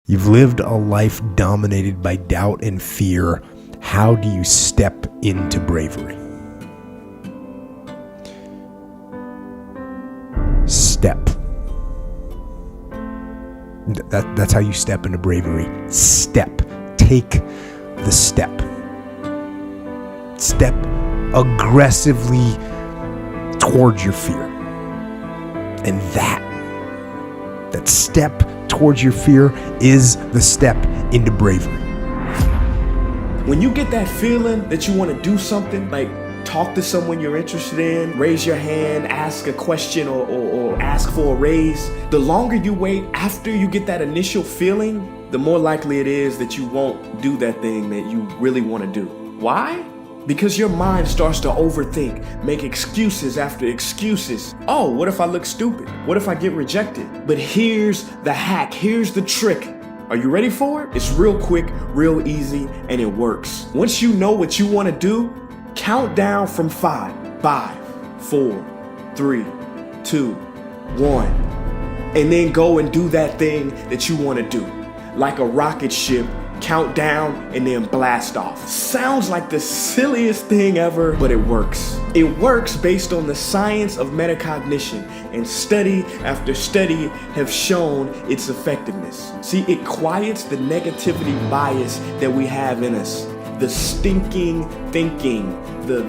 You've lived a life dominated by doubt and fear. How do you step into bravery? Step. That's how you step into bravery. Step. Take the step. Step aggressively towards your fear. And that step towards your fear is the step into bravery. When you get that feeling that you want to do something, like talk to someone you're interested in, raise your hand, ask a question, or ask for a raise, the longer you wait after you get that initial feeling, the more likely it is that you won't do that thing that you really want to do. Why? Because your mind starts to overthink, make excuses after excuses. Oh, what if I look stupid? What if I get rejected? But here's the hack, here's the trick. Are you ready for it? It's real quick, real easy, and it works. Once you know what you want to do, count down from 5. 5, 4, 3, 2, 1. And then go and do that thing that you want to do. Like a rocket ship, count down and then blast off. Sounds like the silliest thing ever, but it works. It works based on the science of metacognition, and study after study have shown its effectiveness. See, it quiets the negativity bias that we have in us. The stinking thinking, the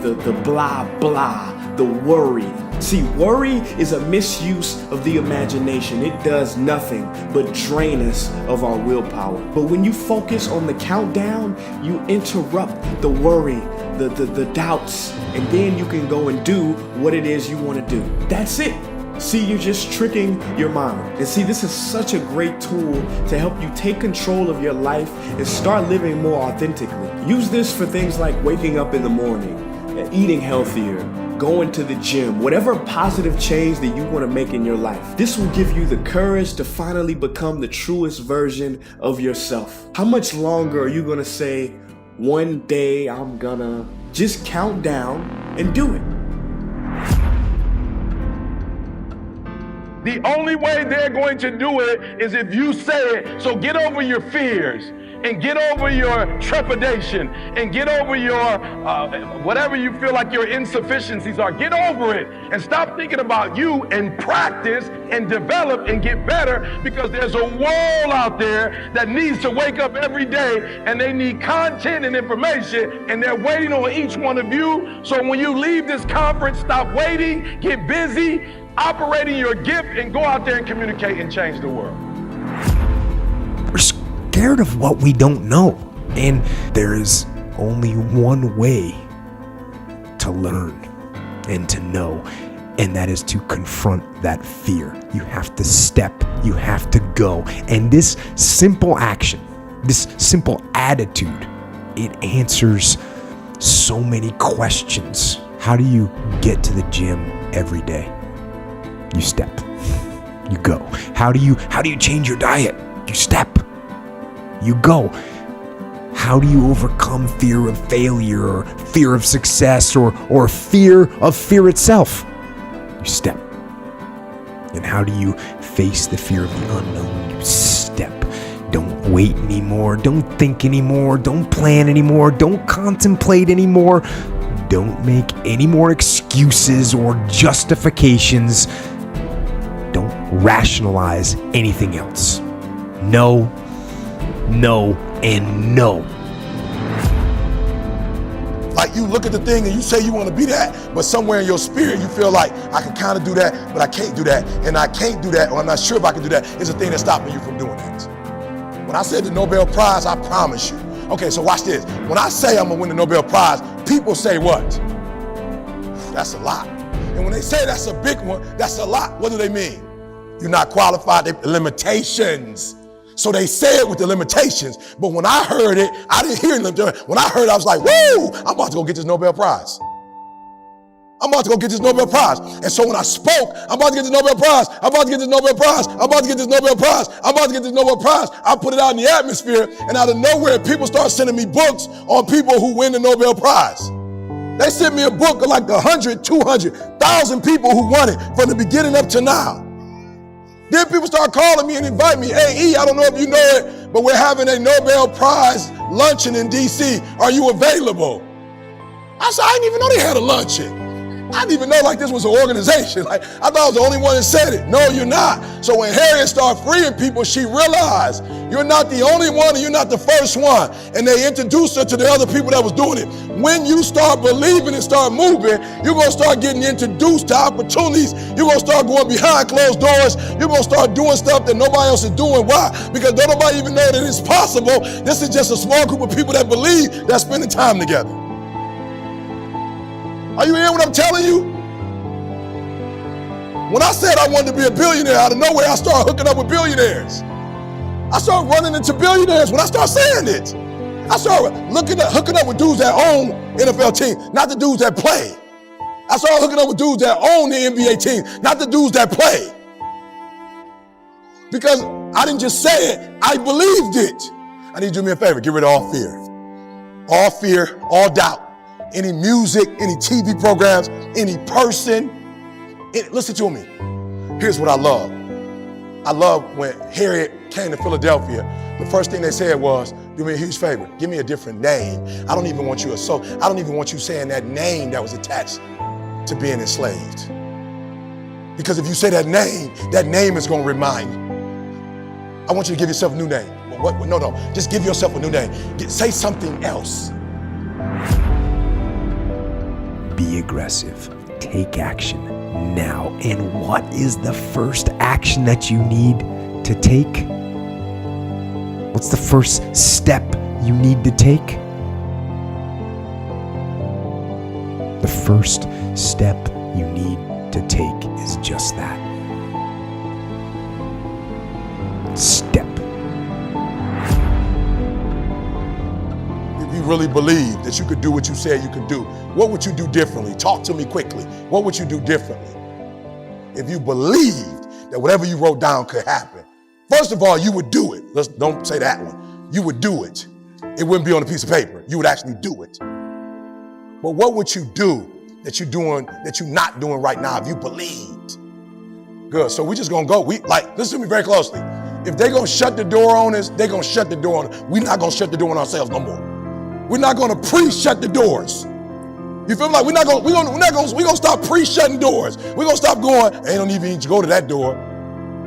blah blah, the worry. See, worry is a misuse of the imagination. It does nothing but drain us of our willpower. But when you focus on the countdown, you interrupt the worry, the doubts, and then you can go and do what it is you want to do. That's it. See, you're just tricking your mind. And see, this is such a great tool to help you take control of your life and start living more authentically. Use this for things like waking up in the morning, eating healthier, going to the gym, whatever positive change that you want to make in your life. This will give you the courage to finally become the truest version of yourself. How much longer are you going to say, one day I'm gonna? Just count down and do it. The only way they're going to do it is if you say it. So get over your fears and get over your trepidation and get over your whatever you feel like your insufficiencies are. Get over it and stop thinking about you and practice and develop and get better, because there's a world out there that needs to wake up every day and they need content and information, and they're waiting on each one of you. So when you leave this conference, stop waiting, get busy, operating your gift, and go out there and communicate and change the world. We're scared of what we don't know. And there is only one way to learn and to know, and that is to confront that fear. You have to step, you have to go. And this simple action, this simple attitude, it answers so many questions. How do you get to the gym every day? You step, you go. How do you change your diet? You step, you go. How do you overcome fear of failure, or fear of success, or fear of fear itself? You step. And how do you face the fear of the unknown? You step. Don't wait anymore. Don't think anymore. Don't plan anymore. Don't contemplate anymore. Don't make any more excuses or justifications. Don't rationalize anything else. No, no, and no. Like, you look at the thing and you say you want to be that, but somewhere in your spirit you feel like, I can kind of do that, but I can't do that, and I can't do that, or I'm not sure if I can do that. It's the thing that's stopping you from doing that. When I said the Nobel Prize, I promise you. Okay, so watch this. When I say I'm gonna win the Nobel Prize, people say what? That's a lot. And when they say that's a big one, that's a lot, what do they mean? You're not qualified, they limitations. So they say it with the limitations, but when I heard it, I didn't hear limitations. When I heard it, I was like, woo, I'm about to go get this Nobel Prize. I'm about to go get this Nobel Prize. And so when I spoke, I'm about to get this Nobel Prize. I'm about to get this Nobel Prize. I'm about to get this Nobel Prize. I'm about to get this Nobel Prize. I put it out in the atmosphere, and out of nowhere, people start sending me books on people who win the Nobel Prize. They sent me a book of like 100, 200,000 people who won it from the beginning up to now. Then people start calling me and invite me. Hey, E, I don't know if you know it, but we're having a Nobel Prize luncheon in D.C. Are you available? I said, I didn't even know they had a luncheon. I didn't even know like this was an organization. Like I thought I was the only one that said it. No, you're not. So when Harriet started freeing people, she realized you're not the only one and you're not the first one. And they introduced her to the other people that was doing it. When you start believing and start moving, you're going to start getting introduced to opportunities. You're going to start going behind closed doors. You're going to start doing stuff that nobody else is doing. Why? Because don't nobody even know that it's possible. This is just a small group of people that believe that's spending time together. Are you hearing what I'm telling you? When I said I wanted to be a billionaire, out of nowhere, I started hooking up with billionaires. I started running into billionaires when I started saying it. I started hooking up with dudes that own NFL teams, not the dudes that play. I started hooking up with dudes that own the NBA team, not the dudes that play. Because I didn't just say it, I believed it. I need you to do me a favor, get rid of all fear. All fear, all doubt. Any music, any TV programs, any person. Listen to me. Here's what I love. I love when Harriet came to Philadelphia, the first thing they said was, do me a huge favor, give me a different name. I don't even want you saying that name that was attached to being enslaved. Because if you say that name is going to remind you. I want you to give yourself a new name. No, just give yourself a new name. Say something else. Be aggressive. Take action now. And what is the first action that you need to take? What's the first step you need to take? The first step you need to take is just that. Step. If you really believe that you could do what you said you could do, what would you do differently? Talk to me quickly. What would you do differently? If you believed that whatever you wrote down could happen, first of all, you would do it. Don't say that one. You would do it. It wouldn't be on a piece of paper. You would actually do it. But what would you do that you're not doing right now if you believed? Good. So we're just gonna go. Listen to me very closely. If they're gonna shut the door on us, they're gonna shut the door on us. We're not gonna shut the door on ourselves no more. We're not gonna pre-shut the doors. You feel like we're gonna stop pre-shutting doors. We're gonna stop going, they don't even need to go to that door.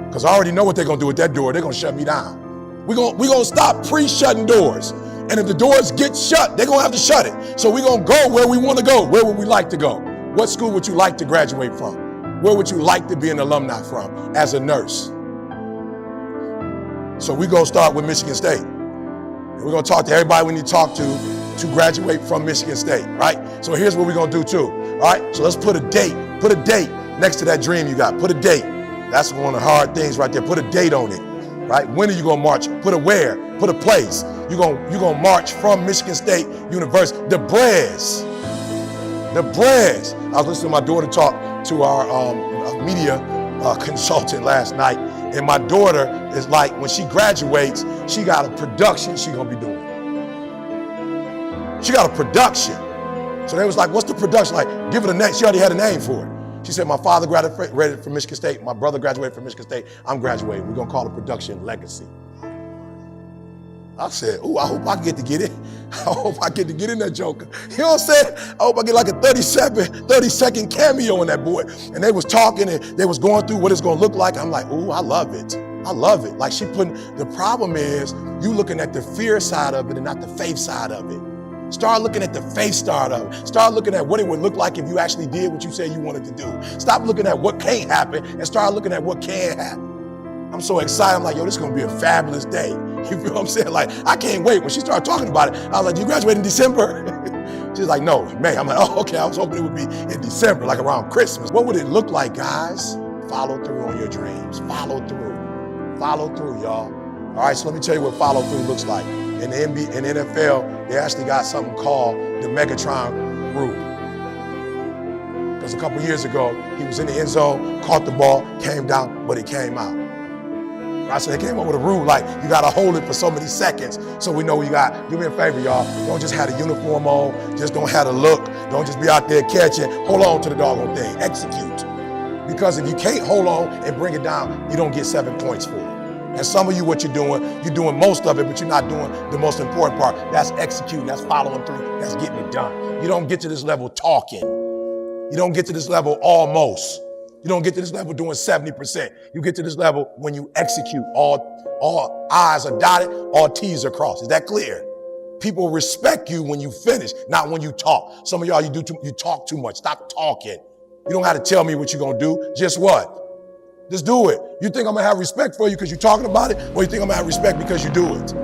Because I already know what they're gonna do with that door. They're gonna shut me down. We're gonna stop pre-shutting doors. And if the doors get shut, they're gonna have to shut it. So we're gonna go where we wanna go. Where would we like to go? What school would you like to graduate from? Where would you like to be an alumni from as a nurse? So we're gonna start with Michigan State. And we're gonna talk to everybody we need to talk to graduate from Michigan State, right? So here's what we're gonna do too, all right? So let's put a date next to that dream you got. Put a date. That's one of the hard things right there. Put a date on it, right? When are you gonna march? Put a where, put a place. You're gonna march from Michigan State University. The Brez. I was listening to my daughter talk to our media consultant last night, and my daughter is like, when she graduates, she got a production she gonna be doing. She got a production. So they was like, what's the production like? Give it a name. She already had a name for it. She said, my father graduated from Michigan State. My brother graduated from Michigan State. I'm graduating. We're gonna call the production Legacy. I said, I hope I get to get in. I hope I get to get in that joker. You know what I'm saying? I hope I get like a 30-second cameo in that boy. And they was talking and they was going through what it's gonna look like. I'm like, I love it. I love it. Like the problem is you looking at the fear side of it and not the faith side of it. Start looking at the faith side of it. Start looking at what it would look like if you actually did what you said you wanted to do. Stop looking at what can't happen and start looking at what can happen. I'm so excited. I'm like, this is going to be a fabulous day. You feel what I'm saying? Like, I can't wait. When she started talking about it, I was like, do you graduate in December? She's like, no, May. I'm like, okay. I was hoping it would be in December, like around Christmas. What would it look like, guys? Follow through on your dreams. Follow through. Follow through, y'all. All right, so let me tell you what follow through looks like. In the NFL, they actually got something called the Megatron rule. Because a couple years ago, he was in the end zone, caught the ball, came down, but he came out. I said, they came up with a rule like you got to hold it for so many seconds so we know you got. Do me a favor, y'all. Don't just have the uniform on. Just don't have the look. Don't just be out there catching. Hold on to the doggone thing. Execute. Because if you can't hold on and bring it down, you don't get 7 points for it. And some of you, what you're doing most of it, but you're not doing the most important part. That's executing, that's following through, that's getting it done. You don't get to this level talking. You don't get to this level almost. You don't get to this level doing 70%. You get to this level when you execute. All I's are dotted, all T's are crossed. Is that clear? People respect you when you finish, not when you talk. Some of y'all, you talk too much. Stop talking. You don't have to tell me what you're going to do. Just what? Just do it. You think I'm going to have respect for you because you're talking about it, or you think I'm going to have respect because you do it?